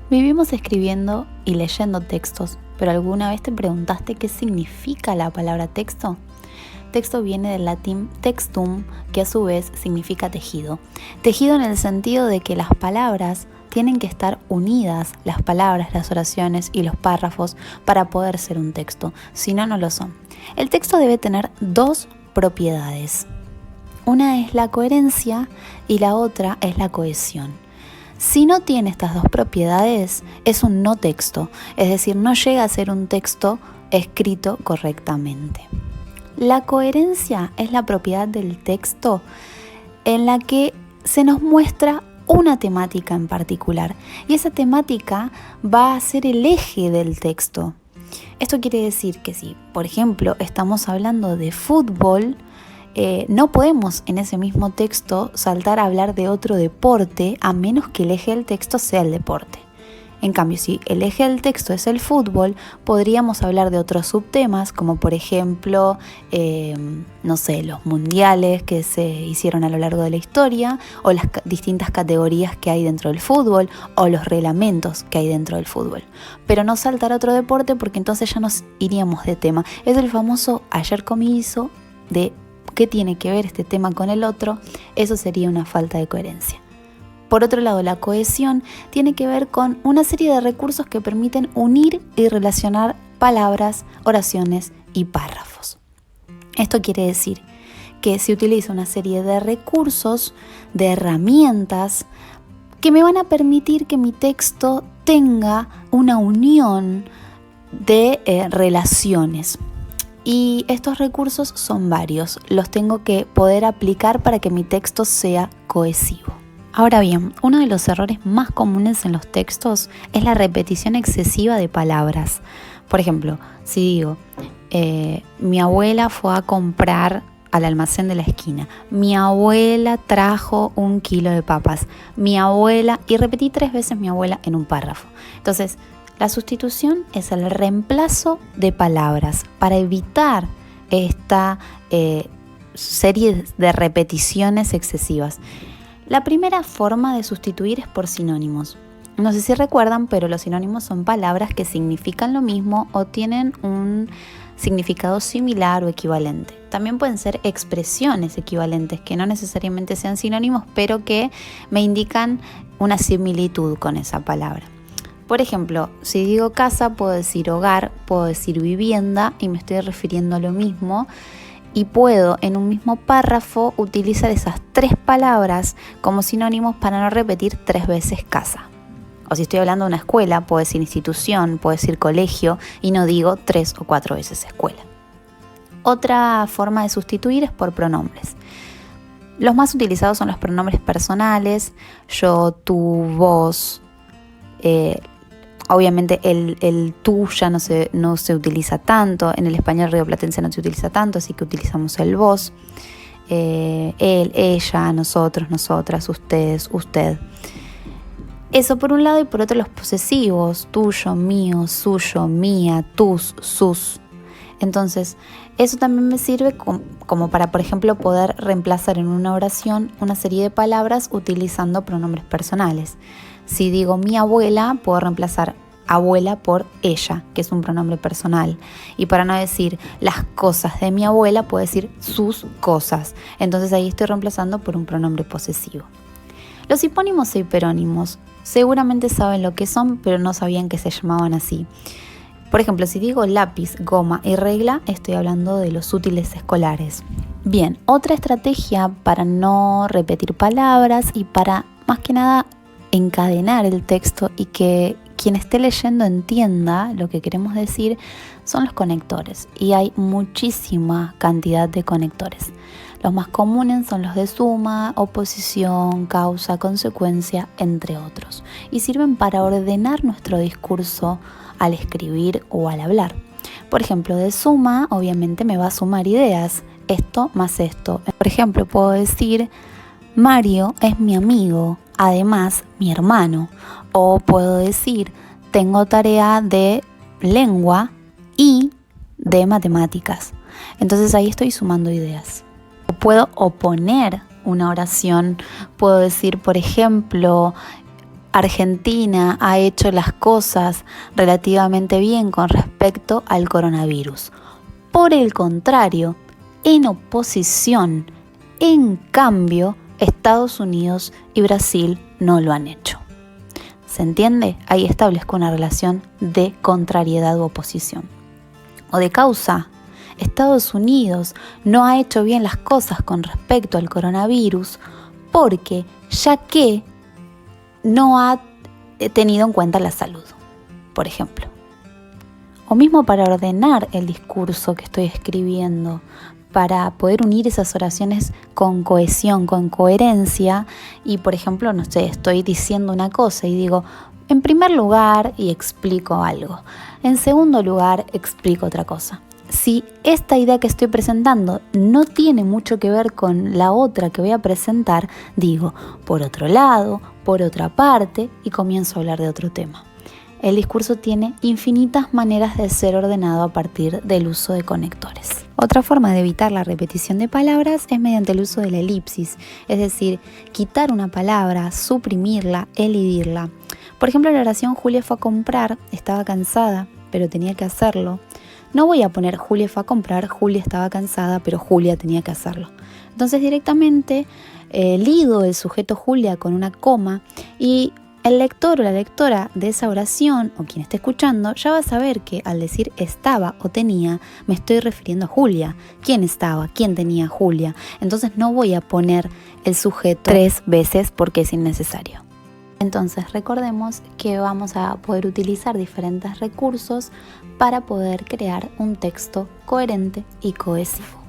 Vivimos escribiendo y leyendo textos, pero ¿alguna vez te preguntaste qué significa la palabra texto? Texto viene del latín textum, que a su vez significa tejido. Tejido en el sentido de que las palabras tienen que estar unidas, las palabras, las oraciones y los párrafos, para poder ser un texto, si no, no lo son. El texto debe tener dos propiedades. Una es la coherencia y la otra es la cohesión. Si no tiene estas dos propiedades, es un no texto, es decir, no llega a ser un texto escrito correctamente. La coherencia es la propiedad del texto en la que se nos muestra una temática en particular y esa temática va a ser el eje del texto. Esto quiere decir que si, por ejemplo, estamos hablando de fútbol, no podemos en ese mismo texto saltar a hablar de otro deporte a menos que el eje del texto sea el deporte. En cambio, si el eje del texto es el fútbol, podríamos hablar de otros subtemas, como por ejemplo, los mundiales que se hicieron a lo largo de la historia, o las distintas categorías que hay dentro del fútbol, o los reglamentos que hay dentro del fútbol. Pero no saltar a otro deporte porque entonces ya nos iríamos de tema. Es el famoso ayer comiso de ¿qué tiene que ver este tema con el otro? Eso sería una falta de coherencia. Por otro lado, la cohesión tiene que ver con una serie de recursos que permiten unir y relacionar palabras, oraciones y párrafos. Esto quiere decir que se utiliza una serie de recursos, de herramientas, que me van a permitir que mi texto tenga una unión de relaciones. Y estos recursos son varios, los tengo que poder aplicar para que mi texto sea cohesivo. Ahora bien, uno de los errores más comunes en los textos es la repetición excesiva de palabras. Por ejemplo, si digo, mi abuela fue a comprar al almacén de la esquina, mi abuela trajo 1 kilo de papas, mi abuela, y repetí 3 veces mi abuela en un párrafo. Entonces, la sustitución es el reemplazo de palabras para evitar esta serie de repeticiones excesivas. La primera forma de sustituir es por sinónimos. No sé si recuerdan, pero los sinónimos son palabras que significan lo mismo o tienen un significado similar o equivalente. También pueden ser expresiones equivalentes que no necesariamente sean sinónimos, pero que me indican una similitud con esa palabra. Por ejemplo, si digo casa, puedo decir hogar, puedo decir vivienda y me estoy refiriendo a lo mismo. Y puedo en un mismo párrafo utilizar esas 3 palabras como sinónimos para no repetir 3 veces casa. O si estoy hablando de una escuela, puedo decir institución, puedo decir colegio y no digo 3 o 4 veces escuela. Otra forma de sustituir es por pronombres. Los más utilizados son los pronombres personales, yo, tú, vos. Obviamente el tú ya no se utiliza tanto, en el español rioplatense no se utiliza tanto, así que utilizamos el vos, él, ella, nosotros, nosotras, ustedes, usted. Eso por un lado, y por otro los posesivos, tuyo, mío, suyo, mía, tus, sus. Entonces, eso también me sirve como para, por ejemplo, poder reemplazar en una oración una serie de palabras utilizando pronombres personales. Si digo mi abuela, puedo reemplazar abuela por ella, que es un pronombre personal. Y para no decir las cosas de mi abuela, puedo decir sus cosas. Entonces ahí estoy reemplazando por un pronombre posesivo. Los hipónimos e hiperónimos seguramente saben lo que son, pero no sabían que se llamaban así. Por ejemplo, si digo lápiz, goma y regla, estoy hablando de los útiles escolares. Bien, otra estrategia para no repetir palabras y para, más que nada, encadenar el texto y que quien esté leyendo entienda lo que queremos decir, son los conectores. Y hay muchísima cantidad de conectores. Los más comunes son los de suma, oposición, causa, consecuencia, entre otros. Y sirven para ordenar nuestro discurso al escribir o al hablar. Por ejemplo, de suma, obviamente me va a sumar ideas. Esto más esto. Por ejemplo, puedo decir, Mario es mi amigo, además mi hermano. O puedo decir, tengo tarea de lengua y de matemáticas. Entonces ahí estoy sumando ideas. Puedo oponer una oración. Puedo decir, por ejemplo, Argentina ha hecho las cosas relativamente bien con respecto al coronavirus. Por el contrario, en oposición, en cambio, Estados Unidos y Brasil no lo han hecho. ¿Se entiende? Ahí establezco una relación de contrariedad u oposición. O de causa. Estados Unidos no ha hecho bien las cosas con respecto al coronavirus porque ya que no ha tenido en cuenta la salud, por ejemplo. O mismo para ordenar el discurso que estoy escribiendo, para poder unir esas oraciones con cohesión, con coherencia. Y por ejemplo, no sé, estoy diciendo una cosa y digo, en primer lugar, y explico algo. En segundo lugar, explico otra cosa. Si esta idea que estoy presentando no tiene mucho que ver con la otra que voy a presentar, digo, por otro lado, por otra parte, y comienzo a hablar de otro tema. El discurso tiene infinitas maneras de ser ordenado a partir del uso de conectores. Otra forma de evitar la repetición de palabras es mediante el uso de la elipsis, es decir, quitar una palabra, suprimirla, elidirla. Por ejemplo, la oración Julia fue a comprar, estaba cansada, pero tenía que hacerlo. No voy a poner Julia fue a comprar, Julia estaba cansada, pero Julia tenía que hacerlo. Entonces directamente lido el sujeto Julia con una coma y el lector o la lectora de esa oración o quien esté escuchando ya va a saber que al decir estaba o tenía me estoy refiriendo a Julia. ¿Quién estaba? ¿Quién tenía Julia? Entonces no voy a poner el sujeto 3 veces porque es innecesario. Entonces recordemos que vamos a poder utilizar diferentes recursos para poder crear un texto coherente y cohesivo.